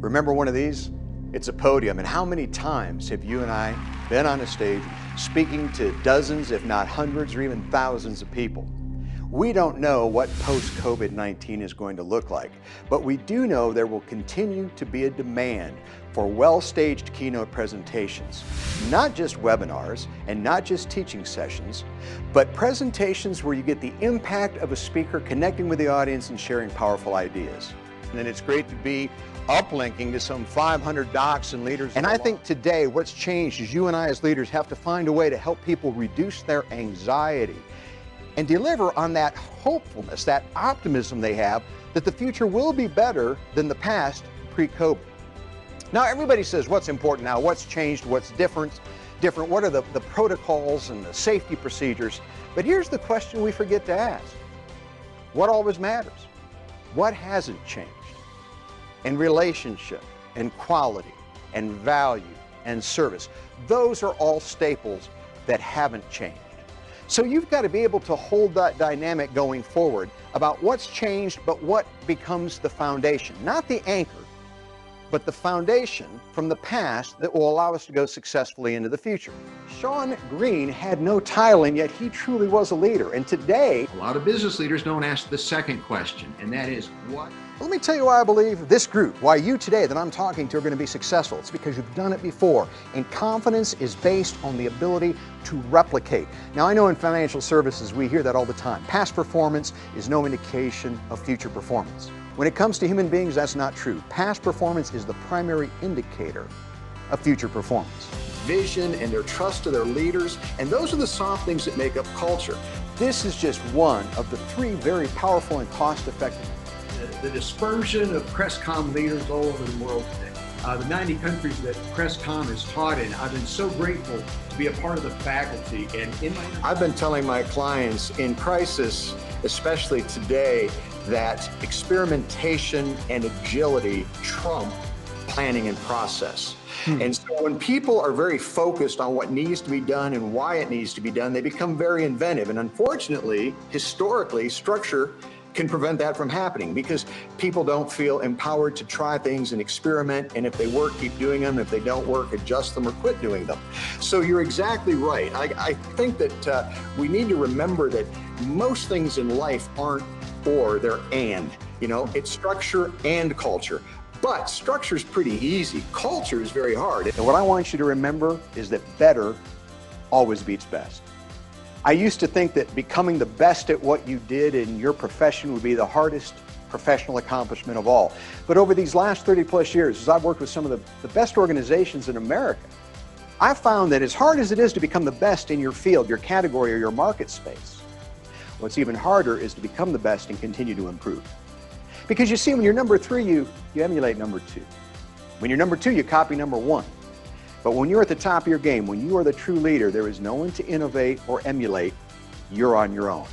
Remember one of these? It's a podium, and how many times have you and I been on a stage speaking to dozens, if not hundreds, or even thousands of people? We don't know what post-COVID-19 is going to look like, but we do know there will continue to be a demand for well-staged keynote presentations. Not just webinars and not just teaching sessions, but presentations where you get the impact of a speaker connecting with the audience and sharing powerful ideas. And it's great to be uplinking to some 500 docs and leaders. And I think today what's changed is you and I as leaders have to find a way to help people reduce their anxiety and deliver on that hopefulness, that optimism they have that the future will be better than the past pre-COVID. Now everybody says what's important now, what's changed, what's different, what are the protocols and the safety procedures? But here's the question we forget to ask. What always matters? What hasn't changed? And relationship, and quality, and value, and service. Those are all staples that haven't changed. So you've got to be able to hold that dynamic going forward about what's changed, but what becomes the foundation. Not the anchor, but the foundation from the past that will allow us to go successfully into the future. Sean Green had no title, and yet he truly was a leader. And today, a lot of business leaders don't ask the second question, and that is what? Let me tell you why I believe this group, why you today that I'm talking to are going to be successful. It's because you've done it before, and confidence is based on the ability to replicate. Now, I know in financial services we hear that all the time. Past performance is no indication of future performance. When it comes to human beings, that's not true. Past performance is the primary indicator of future performance. Vision and their trust to their leaders, and those are the soft things that make up culture. This is just one of the three very powerful and cost-effective. The dispersion of Crestcom leaders all over the world today. The 90 countries that Crestcom is taught in, I've been so grateful to be a part of the faculty. And I've been telling my clients in crisis, especially today, that experimentation and agility trump planning and process. And so when people are very focused on what needs to be done and why it needs to be done, they become very inventive. And unfortunately, historically, structure can prevent that from happening because people don't feel empowered to try things and experiment. And if they work, keep doing them. If they don't work, adjust them or quit doing them. So you're exactly right. I think that we need to remember that most things in life aren't or, they're and. You know, it's structure and culture. But structure is pretty easy. Culture is very hard. And what I want you to remember is that better always beats best. I used to think that becoming the best at what you did in your profession would be the hardest professional accomplishment of all. But over these last 30 plus years, as I've worked with some of the best organizations in America, I've found that as hard as it is to become the best in your field, your category, or your market space, what's even harder is to become the best and continue to improve. Because you see, when you're number 3, you emulate number 2. When you're number 2, you copy number 1. But when you're at the top of your game, when you are the true leader, there is no one to innovate or emulate. You're on your own.